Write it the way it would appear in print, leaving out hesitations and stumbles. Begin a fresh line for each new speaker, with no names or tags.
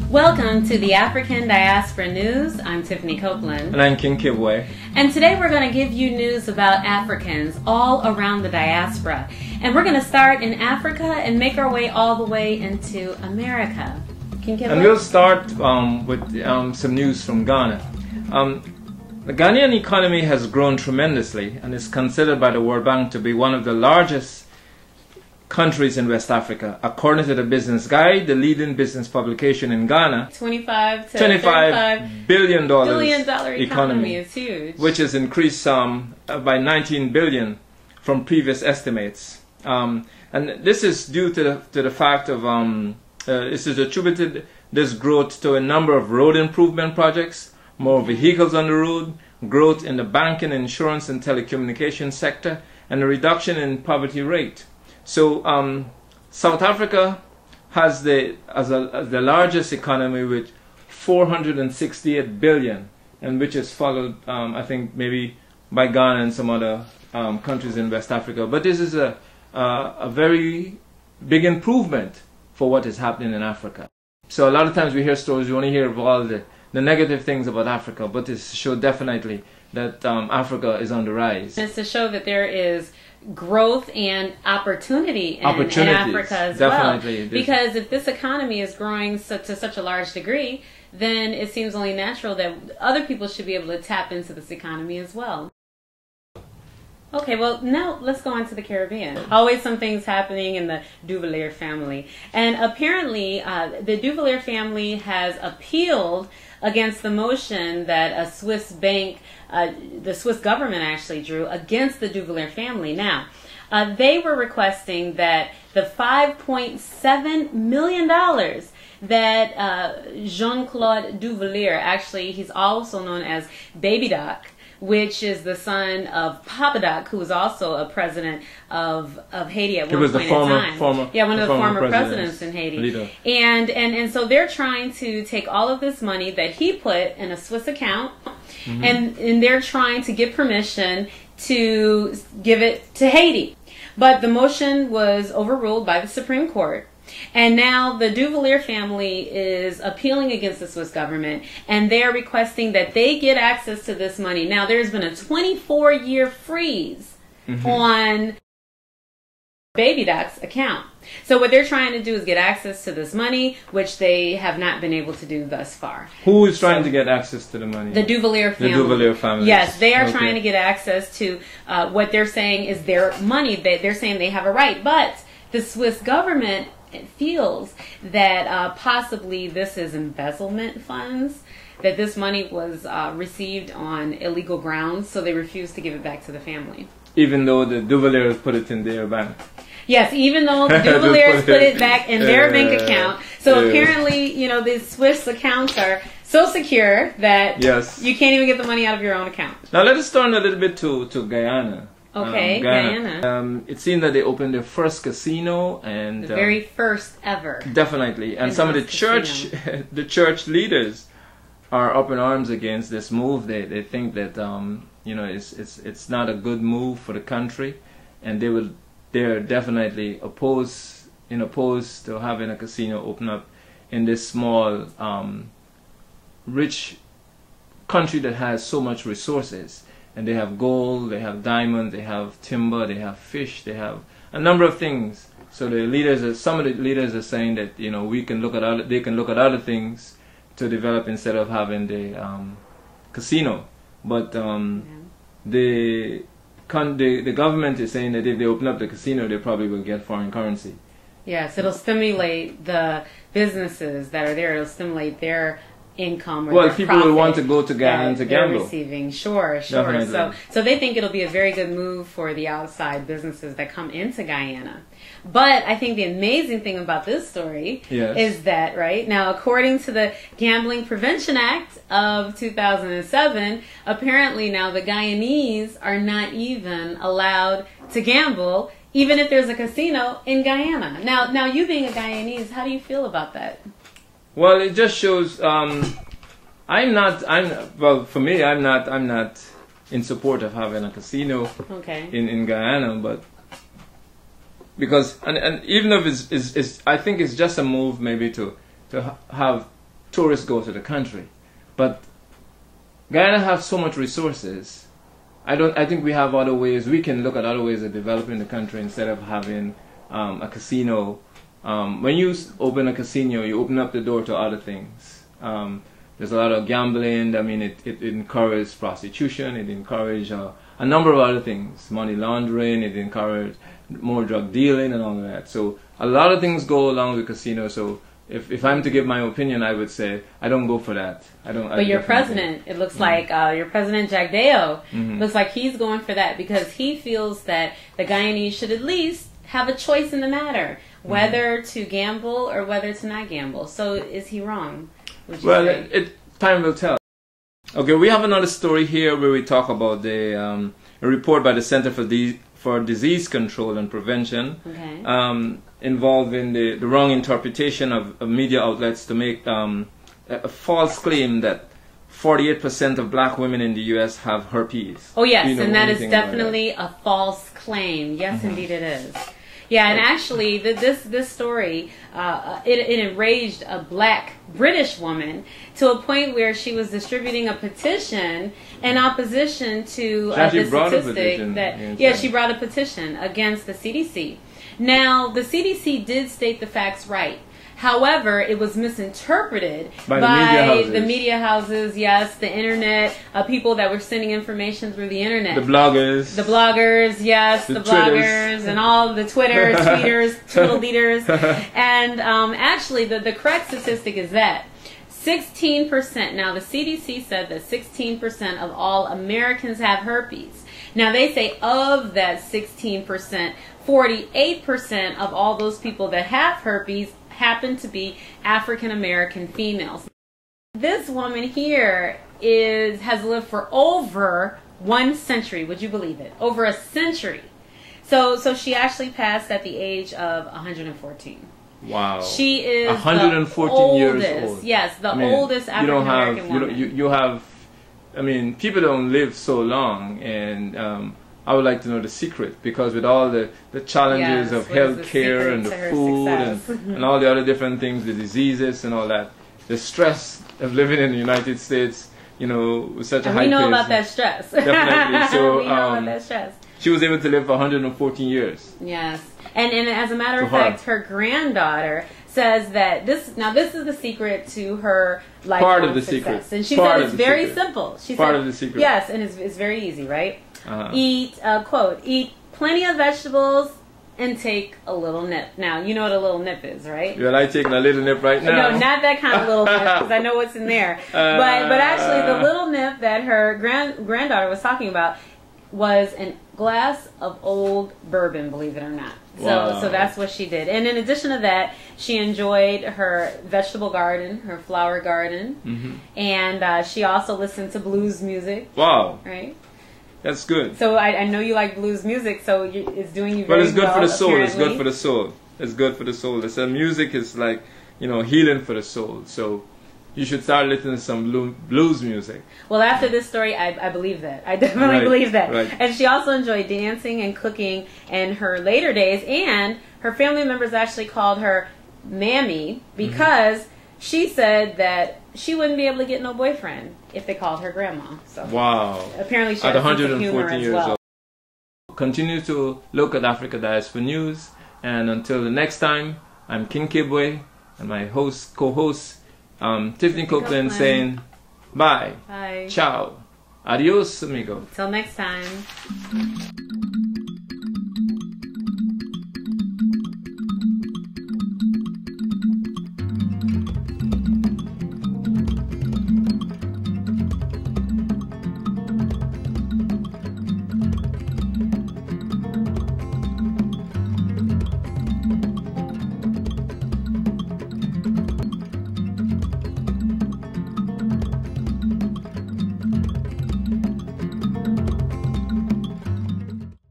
Welcome to the African Diaspora News. I'm Tiffany Copeland.
And I'm King Kibwe.
And today we're going to give you news about Africans all around the diaspora. And we're going to start in Africa and make our way all the way into America. King Kibwe?
And we'll start with some news from Ghana. The Ghanaian economy has grown tremendously and is considered by the World Bank to be one of the largest countries in West Africa. According to the Business Guide, the leading business publication in Ghana,
$25
billion
economy is huge,
which has increased by 19 billion from previous estimates. And this is due to the fact of this is attributed this growth to a number of road improvement projects, more vehicles on the road, growth in the banking, insurance, and telecommunications sector, and a reduction in poverty rate. So South Africa has the largest economy with 468 billion, and which is followed, I think, maybe by Ghana and some other countries in West Africa. But this is a very big improvement for what is happening in Africa. So a lot of times we hear stories, we only hear of all the negative things about Africa, but this shows definitely that Africa is on the rise.
It's to show that there is growth and opportunity in Africa as
definitely.
Well. Because if this economy is growing to such a large degree, then it seems only natural that other people should be able to tap into this economy as well. Okay, well, now let's go on to the Caribbean. Always some things happening in the Duvalier family. And apparently, the Duvalier family has appealed against the motion that a Swiss bank, the Swiss government actually drew against the Duvalier family. Now, they were requesting that the $5.7 million that Jean-Claude Duvalier, actually he's also known as Baby Doc, which is the son of Papa Doc, who was also a president of Haiti at one point in time. One of the former presidents in Haiti. And so they're trying to take all of this money that he put in a Swiss account, and they're trying to get permission to give it to Haiti. But the motion was overruled by the Supreme Court. And now the Duvalier family is appealing against the Swiss government, and they're requesting that they get access to this money. Now, there's been a 24-year freeze on Baby Doc's account. So what they're trying to do is get access to this money, which they have not been able to do thus far.
Who is trying to get access to the money?
The Duvalier family.
The Duvalier family.
Yes, they are trying to get access to what they're saying is their money. They're saying they have a right, but the Swiss government feels that possibly this is embezzlement funds, that this money was received on illegal grounds, so they refuse to give it back to the family.
Even though the Duvaliers put it in their bank.
Yes, even though the Duvaliers put it back in their bank account. So apparently, you know, the Swiss accounts are so secure that you can't even get the money out of your own account.
Now let us turn a little bit to Guyana.
Okay, Guyana.
It seemed that they opened their first casino, and
the very first ever.
Definitely, and some of the church leaders are up in arms against this move. They think that you know, it's not a good move for the country, and they're definitely opposed to having a casino open up in this small rich country that has so much resources. And they have gold, they have diamonds, they have timber, they have fish, they have a number of things. So some of the leaders are saying that, you know, they can look at other things to develop instead of having the casino. But the government is saying that if they open up the casino, they probably will get foreign currency.
Yes, it'll stimulate the businesses that are there. It'll stimulate their income or
well, people will want to go to Ghana to gamble.
Receiving. Sure.
Definitely.
So they think it'll be a very good move for the outside businesses that come into Guyana. But I think the amazing thing about this story is that, right, now according to the Gambling Prevention Act of 2007, apparently now the Guyanese are not even allowed to gamble even if there's a casino in Guyana. Now you being a Guyanese, how do you feel about that?
Well, it just shows. Well, for me, I'm not in support of having a casino in Guyana, but because and even if it's I think it's just a move maybe to have tourists go to the country. But Guyana has so much resources. I think we have other ways. We can look at other ways of developing the country instead of having a casino. When you open a casino, you open up the door to other things. There's a lot of gambling. I mean, it encourages prostitution. It encourages a number of other things. Money laundering. It encourages more drug dealing and all of that. So a lot of things go along with casino. So if I'm to give my opinion, I would say I don't go for that.
But your president, it looks like your president Jack Deo, looks like he's going for that because he feels that the Guyanese should at least have a choice in the matter, whether to gamble or whether to not gamble. So is he wrong?
Well, time will tell. Okay, we have another story here where we talk about a report by the Center for Disease Control and Prevention, involving the wrong interpretation of media outlets to make a false claim that 48% of black women in the U.S. have herpes.
Oh yes, and that is definitely a false claim. Yes, indeed it is. Yeah, and actually, this story, it enraged a black British woman to a point where she was distributing a petition in opposition to this statistic that she brought a petition against the CDC. Now, the CDC did state the facts right. However, it was misinterpreted by the media houses, yes, the internet, people that were sending information through the internet.
The bloggers.
The bloggers, yes, the bloggers, and all the Twitters, tweeters, twiddle leaders. And actually, the correct statistic is that 16%, now the CDC said that 16% of all Americans have herpes. Now they say of that 16%, 48% of all those people that have herpes happen to be African American females. This woman here has lived for over 1 century. Would you believe it? Over a century. So she actually passed at the age of 114.
Wow.
She is
114 years old.
Yes, the oldest African American woman.
You have, I mean, people don't live so long, and I would like to know the secret, because with all the challenges of health care and the food and all the other different things, the diseases and all that, the stress of living in the United States, with such a high pace.
We know about that stress.
Definitely. So
we know about that stress.
She was able to live for 114 years.
Yes. And as a matter of fact, her granddaughter says that this is the secret to her life. Part of the secret. And she said it's very simple. She said,
of the secret.
Yes, and it's very easy, right? Eat plenty of vegetables and take a little nip. Now, you know what a little nip is, right?
You're like taking a little nip right now.
No, not that kind of little nip, because I know what's in there. But actually, the little nip that her granddaughter was talking about was a glass of old bourbon, believe it or not. So that's what she did. And in addition to that, she enjoyed her vegetable garden, her flower garden, and she also listened to blues music.
Wow.
Right?
That's good.
So I know you like blues music, so it's doing you very well.
But it's good for the soul.
Apparently.
It's good for the soul. It's good for the soul. They said music is like, healing for the soul. So you should start listening to some blues music.
Well, after this story, I believe that. I definitely believe that.
Right.
And she also enjoyed dancing and cooking in her later days, and her family members actually called her Mammy because she said that she wouldn't be able to get no boyfriend if they called her grandma. So apparently she had a sense of humor as well.
Continue to look at Africa Diaspora News, and until the next time, I'm King Kibwe, and my co-host, Tiffany Copeland, saying bye.
Bye.
Ciao. Adios, amigo.
Till next time.